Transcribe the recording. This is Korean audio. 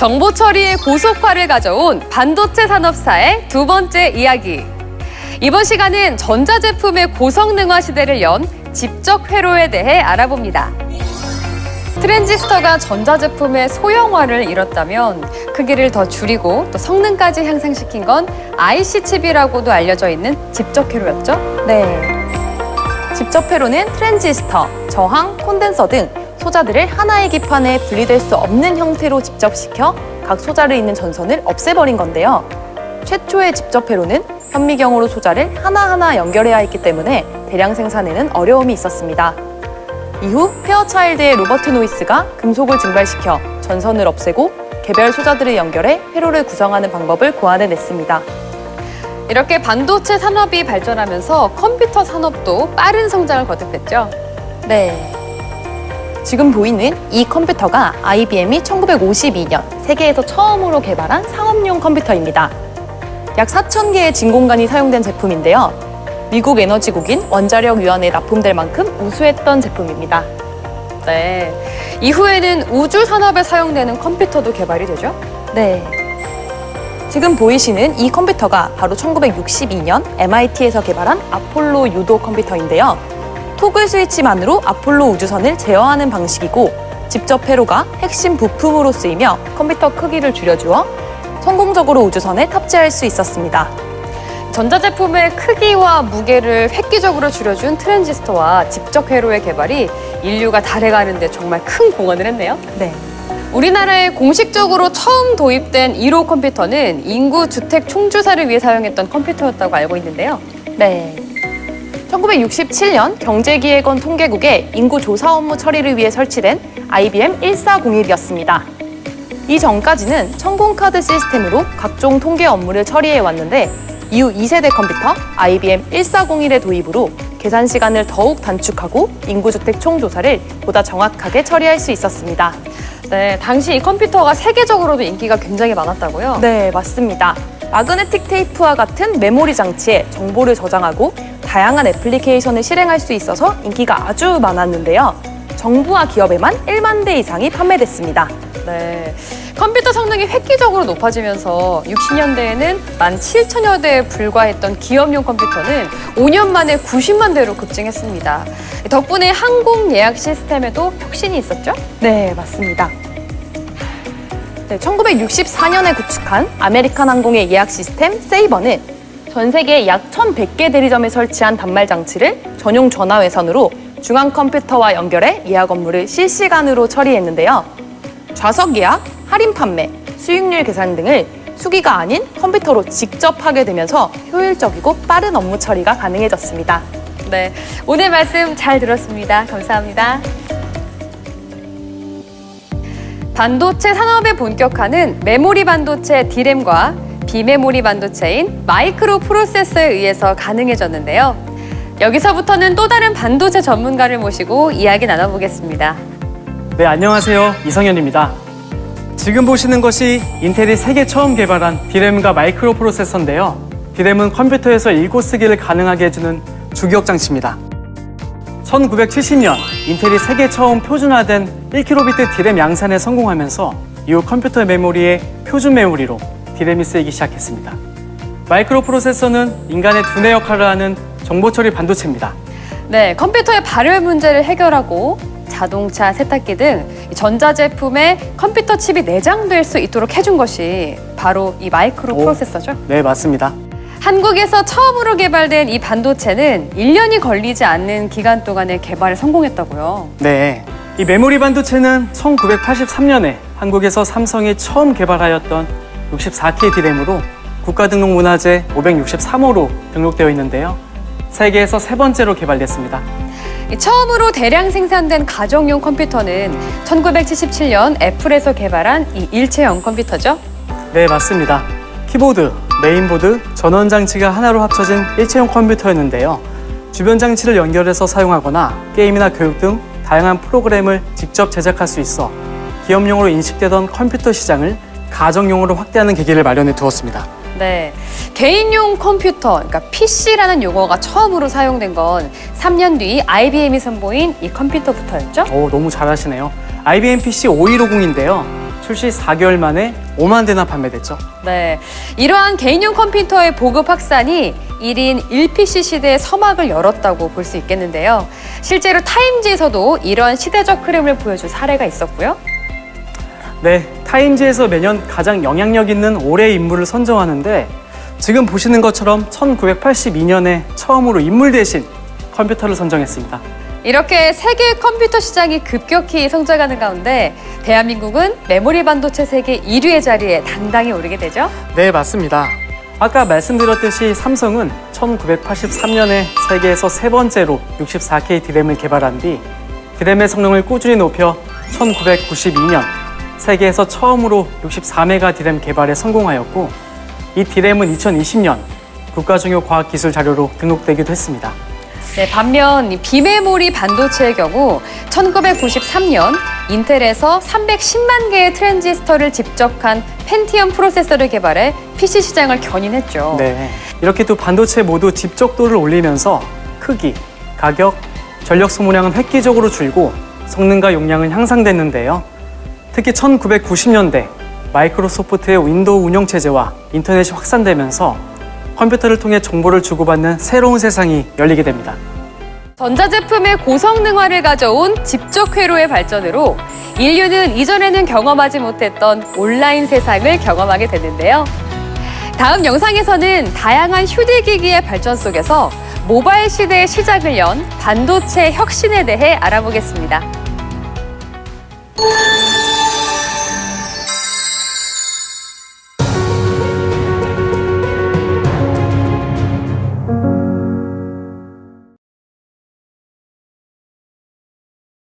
정보 처리의 고속화를 가져온 반도체 산업사의 두 번째 이야기. 이번 시간은 전자제품의 고성능화 시대를 연 집적 회로에 대해 알아봅니다. 트랜지스터가 전자제품의 소형화를 이뤘다면 크기를 더 줄이고 또 성능까지 향상시킨 건 IC 칩이라고도 알려져 있는 집적 회로였죠? 네. 집적 회로는 트랜지스터, 저항, 콘덴서 등 소자들을 하나의 기판에 분리될 수 없는 형태로 집접시켜 각 소자를 잇는 전선을 없애버린 건데요. 최초의 집적 회로는 현미경으로 소자를 하나하나 연결해야 했기 때문에 대량 생산에는 어려움이 있었습니다. 이후 페어차일드의 로버트 노이스가 금속을 증발시켜 전선을 없애고 개별 소자들을 연결해 회로를 구성하는 방법을 고안해냈습니다. 이렇게 반도체 산업이 발전하면서 컴퓨터 산업도 빠른 성장을 거듭했죠? 네. 지금 보이는 이 컴퓨터가 IBM이 1952년 세계에서 처음으로 개발한 상업용 컴퓨터입니다. 약 4,000개의 진공관이 사용된 제품인데요. 미국 에너지국인 원자력위원회에 납품될 만큼 우수했던 제품입니다. 네. 이후에는 우주 산업에 사용되는 컴퓨터도 개발이 되죠? 네. 지금 보이시는 이 컴퓨터가 바로 1962년 MIT에서 개발한 아폴로 유도 컴퓨터인데요. 토글 스위치만으로 아폴로 우주선을 제어하는 방식이고 집적 회로가 핵심 부품으로 쓰이며 컴퓨터 크기를 줄여주어 성공적으로 우주선에 탑재할 수 있었습니다. 전자제품의 크기와 무게를 획기적으로 줄여준 트랜지스터와 집적 회로의 개발이 인류가 달에 가는데 정말 큰 공헌을 했네요. 네. 우리나라에 공식적으로 처음 도입된 1호 컴퓨터는 인구 주택 총주사를 위해 사용했던 컴퓨터였다고 알고 있는데요. 네. 1967년 경제기획원 통계국의 인구 조사 업무 처리를 위해 설치된 IBM 1401이었습니다. 이 전까지는 천공카드 시스템으로 각종 통계 업무를 처리해 왔는데 이후 2세대 컴퓨터 IBM 1401의 도입으로 계산 시간을 더욱 단축하고 인구주택 총조사를 보다 정확하게 처리할 수 있었습니다. 네, 당시 이 컴퓨터가 세계적으로도 인기가 굉장히 많았다고요? 네, 맞습니다. 마그네틱 테이프와 같은 메모리 장치에 정보를 저장하고 다양한 애플리케이션을 실행할 수 있어서 인기가 아주 많았는데요. 정부와 기업에만 1만 대 이상이 판매됐습니다. 네. 컴퓨터 성능이 획기적으로 높아지면서 60년대에는 17,000여 대에 불과했던 기업용 컴퓨터는 5년 만에 90만 대로 급증했습니다. 덕분에 항공 예약 시스템에도 혁신이 있었죠? 네, 맞습니다. 네, 1964년에 구축한 아메리칸 항공의 예약 시스템 세이버는 전 세계 약 1,100개 대리점에 설치한 단말 장치를 전용 전화외선으로 중앙 컴퓨터와 연결해 예약 업무를 실시간으로 처리했는데요. 좌석 예약, 할인 판매, 수익률 계산 등을 수기가 아닌 컴퓨터로 직접 하게 되면서 효율적이고 빠른 업무 처리가 가능해졌습니다. 네, 오늘 말씀 잘 들었습니다. 감사합니다. 반도체 산업에 본격화는 메모리 반도체 D램과 비메모리 반도체인 마이크로 프로세서에 의해서 가능해졌는데요. 여기서부터는 또 다른 반도체 전문가를 모시고 이야기 나눠보겠습니다. 네, 안녕하세요. 이성현입니다. 지금 보시는 것이 인텔이 세계 처음 개발한 D램과 마이크로 프로세서인데요. D램은 컴퓨터에서 읽고 쓰기를 가능하게 해주는 주기억 장치입니다. 1970년 인텔이 세계 처음 표준화된 1kb D램 양산에 성공하면서 이후 컴퓨터 메모리의 표준 메모리로 D램이 쓰이기 시작했습니다. 마이크로 프로세서는 인간의 두뇌 역할을 하는 정보 처리 반도체입니다. 네, 컴퓨터의 발열 문제를 해결하고 자동차, 세탁기 등 전자제품에 컴퓨터 칩이 내장될 수 있도록 해준 것이 바로 이 마이크로 프로세서죠? 네, 맞습니다. 한국에서 처음으로 개발된 이 반도체는 1년이 걸리지 않는 기간 동안에 개발에 성공했다고요? 네, 이 메모리 반도체는 1983년에 한국에서 삼성이 처음 개발하였던 64K D램으로 국가등록문화재 563호로 등록되어 있는데요. 세계에서 세 번째로 개발됐습니다. 처음으로 대량 생산된 가정용 컴퓨터는 1977년 애플에서 개발한 이 일체형 컴퓨터죠? 네, 맞습니다. 키보드, 메인보드, 전원 장치가 하나로 합쳐진 일체형 컴퓨터였는데요. 주변 장치를 연결해서 사용하거나 게임이나 교육 등 다양한 프로그램을 직접 제작할 수 있어 기업용으로 인식되던 컴퓨터 시장을 가정용으로 확대하는 계기를 마련해 두었습니다. 네, 개인용 컴퓨터, 그러니까 PC라는 용어가 처음으로 사용된 건 3년 뒤 IBM이 선보인 이 컴퓨터부터였죠? 너무 잘하시네요. IBM PC 5150인데요. 출시 4개월 만에 5만 대나 판매됐죠. 네, 이러한 개인용 컴퓨터의 보급 확산이 1인 1PC 시대의 서막을 열었다고 볼 수 있겠는데요. 실제로 타임지에서도 이러한 시대적 흐름을 보여준 사례가 있었고요. 네, 타임지에서 매년 가장 영향력 있는 올해의 인물을 선정하는데 지금 보시는 것처럼 1982년에 처음으로 인물 대신 컴퓨터를 선정했습니다. 이렇게 세계 컴퓨터 시장이 급격히 성장하는 가운데 대한민국은 메모리 반도체 세계 1위의 자리에 당당히 오르게 되죠. 네, 맞습니다. 아까 말씀드렸듯이 삼성은 1983년에 세계에서 세 번째로 64K 디램을 개발한 뒤 디램의 성능을 꾸준히 높여 1992년 세계에서 처음으로 64메가 디램 개발에 성공하였고 이 디램은 2020년 국가중요 과학기술 자료로 등록되기도 했습니다. 네, 반면 이 비메모리 반도체의 경우 1993년 인텔에서 310만 개의 트랜지스터를 집적한 펜티엄 프로세서를 개발해 PC 시장을 견인했죠. 네, 이렇게 두 반도체 모두 집적도를 올리면서 크기, 가격, 전력 소모량은 획기적으로 줄고 성능과 용량은 향상됐는데요. 특히 1990년대 마이크로소프트의 윈도우 운영체제와 인터넷이 확산되면서 컴퓨터를 통해 정보를 주고받는 새로운 세상이 열리게 됩니다. 전자제품의 고성능화를 가져온 집적 회로의 발전으로 인류는 이전에는 경험하지 못했던 온라인 세상을 경험하게 됐는데요. 다음 영상에서는 다양한 휴대기기의 발전 속에서 모바일 시대의 시작을 연 반도체 혁신에 대해 알아보겠습니다.